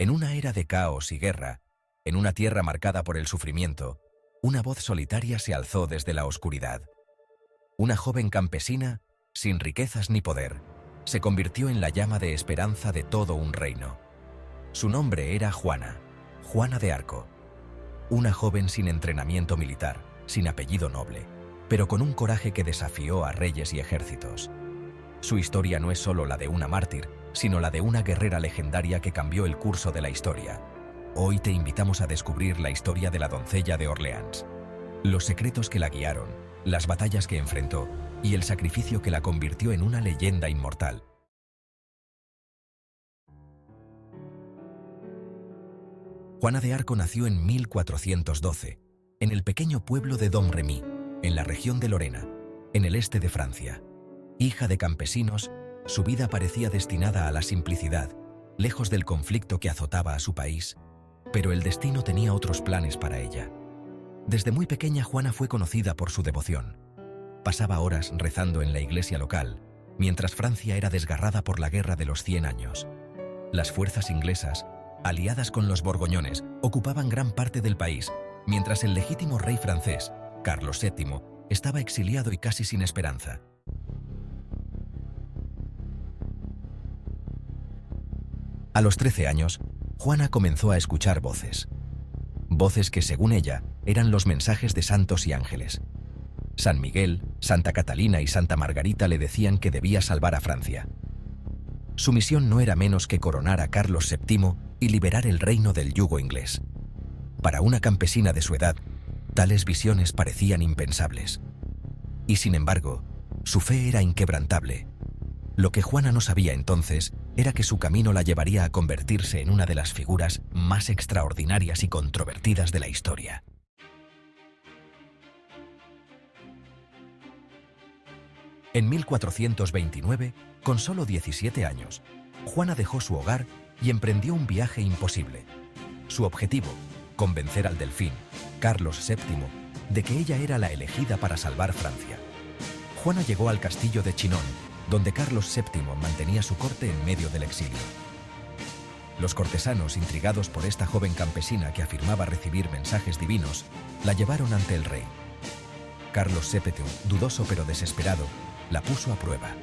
En una era de caos y guerra, en una tierra marcada por el sufrimiento, una voz solitaria se alzó desde la oscuridad. Una joven campesina, sin riquezas ni poder, se convirtió en la llama de esperanza de todo un reino. Su nombre era Juana, Juana de Arco. Una joven sin entrenamiento militar, sin apellido noble, pero con un coraje que desafió a reyes y ejércitos. Su historia no es solo la de una mártir, sino la de una guerrera legendaria que cambió el curso de la historia. Hoy te invitamos a descubrir la historia de la doncella de Orleans, los secretos que la guiaron, las batallas que enfrentó y el sacrificio que la convirtió en una leyenda inmortal. Juana de Arco nació en 1412, en el pequeño pueblo de Domremy, en la región de Lorena, en el este de Francia. Hija de campesinos, su vida parecía destinada a la simplicidad, lejos del conflicto que azotaba a su país, pero el destino tenía otros planes para ella. Desde muy pequeña Juana fue conocida por su devoción. Pasaba horas rezando en la iglesia local, mientras Francia era desgarrada por la Guerra de los 100 años. Las fuerzas inglesas, aliadas con los borgoñones, ocupaban gran parte del país, mientras el legítimo rey francés, Carlos VII, estaba exiliado y casi sin esperanza. A los 13 años, Juana comenzó a escuchar voces. Voces que, según ella, eran los mensajes de santos y ángeles. San Miguel, Santa Catalina y Santa Margarita le decían que debía salvar a Francia. Su misión no era menos que coronar a Carlos VII y liberar el reino del yugo inglés. Para una campesina de su edad, tales visiones parecían impensables. Y sin embargo, su fe era inquebrantable. Lo que Juana no sabía entonces era que su camino la llevaría a convertirse en una de las figuras más extraordinarias y controvertidas de la historia. En 1429, con solo 17 años, Juana dejó su hogar y emprendió un viaje imposible. Su objetivo, convencer al delfín, Carlos VII, de que ella era la elegida para salvar Francia. Juana llegó al castillo de Chinon, donde Carlos VII mantenía su corte en medio del exilio. Los cortesanos, intrigados por esta joven campesina que afirmaba recibir mensajes divinos, la llevaron ante el rey. Carlos VII, dudoso pero desesperado, la puso a prueba.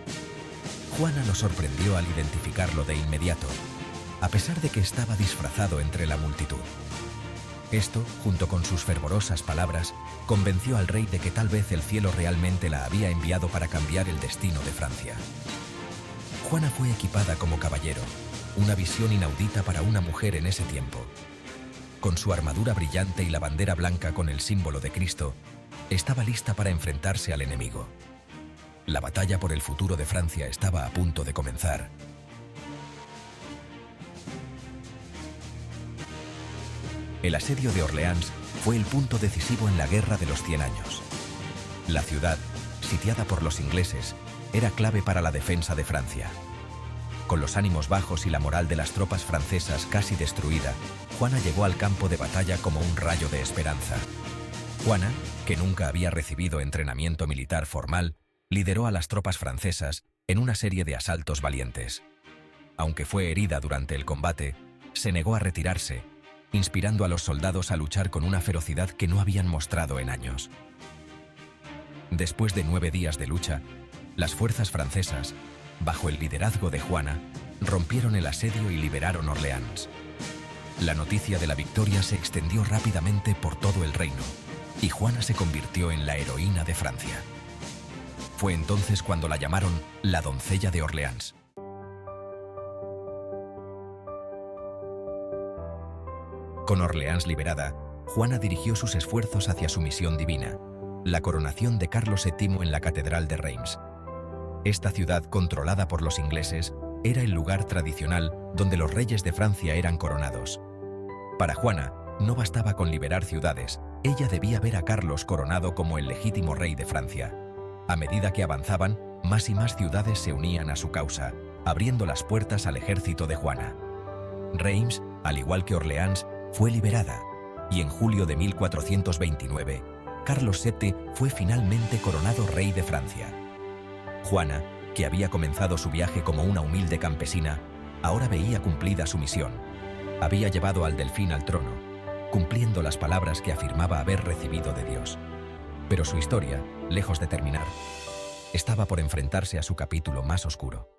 Juana lo sorprendió al identificarlo de inmediato, a pesar de que estaba disfrazado entre la multitud. Esto, junto con sus fervorosas palabras, convenció al rey de que tal vez el cielo realmente la había enviado para cambiar el destino de Francia. Juana fue equipada como caballero, una visión inaudita para una mujer en ese tiempo. Con su armadura brillante y la bandera blanca con el símbolo de Cristo, estaba lista para enfrentarse al enemigo. La batalla por el futuro de Francia estaba a punto de comenzar. El asedio de Orleans fue el punto decisivo en la Guerra de los 100 años. La ciudad, sitiada por los ingleses, era clave para la defensa de Francia. Con los ánimos bajos y la moral de las tropas francesas casi destruida, Juana llegó al campo de batalla como un rayo de esperanza. Juana, que nunca había recibido entrenamiento militar formal, lideró a las tropas francesas en una serie de asaltos valientes. Aunque fue herida durante el combate, se negó a retirarse, inspirando a los soldados a luchar con una ferocidad que no habían mostrado en años. Después de 9 días de lucha, las fuerzas francesas, bajo el liderazgo de Juana, rompieron el asedio y liberaron Orleans. La noticia de la victoria se extendió rápidamente por todo el reino, y Juana se convirtió en la heroína de Francia. Fue entonces cuando la llamaron la doncella de Orleans. Con Orleans liberada, Juana dirigió sus esfuerzos hacia su misión divina, la coronación de Carlos VII en la Catedral de Reims. Esta ciudad, controlada por los ingleses, era el lugar tradicional donde los reyes de Francia eran coronados. Para Juana, no bastaba con liberar ciudades, ella debía ver a Carlos coronado como el legítimo rey de Francia. A medida que avanzaban, más y más ciudades se unían a su causa, abriendo las puertas al ejército de Juana. Reims, al igual que Orleans, fue liberada, y en julio de 1429, Carlos VII fue finalmente coronado rey de Francia. Juana, que había comenzado su viaje como una humilde campesina, ahora veía cumplida su misión. Había llevado al delfín al trono, cumpliendo las palabras que afirmaba haber recibido de Dios. Pero su historia, lejos de terminar, estaba por enfrentarse a su capítulo más oscuro.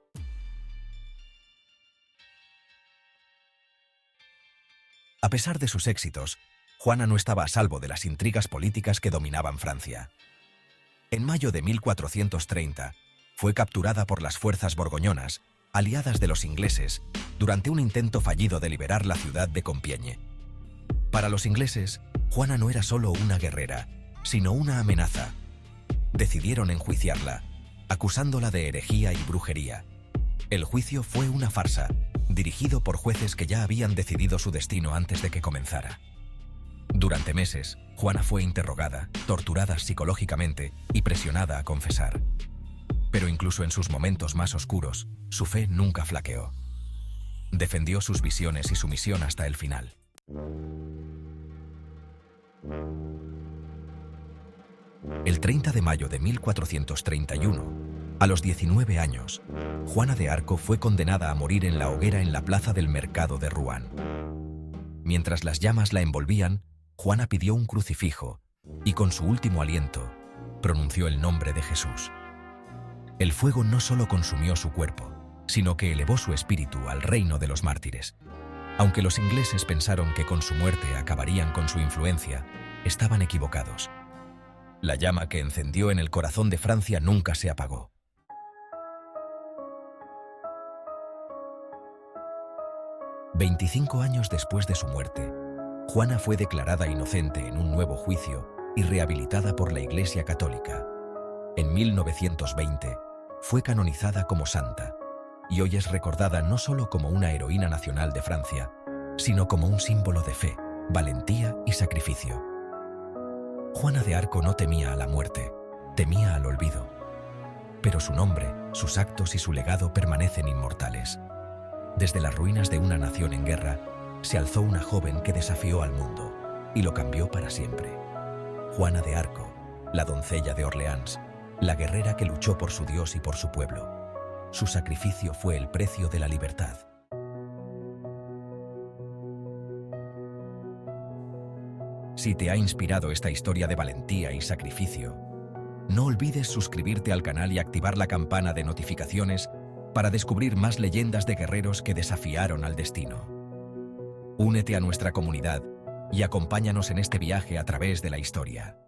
A pesar de sus éxitos, Juana no estaba a salvo de las intrigas políticas que dominaban Francia. En mayo de 1430, fue capturada por las fuerzas borgoñonas, aliadas de los ingleses, durante un intento fallido de liberar la ciudad de Compiègne. Para los ingleses, Juana no era solo una guerrera, sino una amenaza. Decidieron enjuiciarla, acusándola de herejía y brujería. El juicio fue una farsa, dirigido por jueces que ya habían decidido su destino antes de que comenzara. Durante meses, Juana fue interrogada, torturada psicológicamente y presionada a confesar. Pero incluso en sus momentos más oscuros, su fe nunca flaqueó. Defendió sus visiones y su misión hasta el final. El 30 de mayo de 1431, a los 19 años, Juana de Arco fue condenada a morir en la hoguera en la plaza del mercado de Rouen. Mientras las llamas la envolvían, Juana pidió un crucifijo y con su último aliento pronunció el nombre de Jesús. El fuego no solo consumió su cuerpo, sino que elevó su espíritu al reino de los mártires. Aunque los ingleses pensaron que con su muerte acabarían con su influencia, estaban equivocados. La llama que encendió en el corazón de Francia nunca se apagó. 25 años después de su muerte, Juana fue declarada inocente en un nuevo juicio y rehabilitada por la Iglesia Católica. En 1920, fue canonizada como santa, y hoy es recordada no solo como una heroína nacional de Francia, sino como un símbolo de fe, valentía y sacrificio. Juana de Arco no temía a la muerte, temía al olvido. Pero su nombre, sus actos y su legado permanecen inmortales. Desde las ruinas de una nación en guerra, se alzó una joven que desafió al mundo y lo cambió para siempre. Juana de Arco, la doncella de Orleans, la guerrera que luchó por su Dios y por su pueblo. Su sacrificio fue el precio de la libertad. Si te ha inspirado esta historia de valentía y sacrificio, no olvides suscribirte al canal y activar la campana de notificaciones para descubrir más leyendas de guerreros que desafiaron al destino. Únete a nuestra comunidad y acompáñanos en este viaje a través de la historia.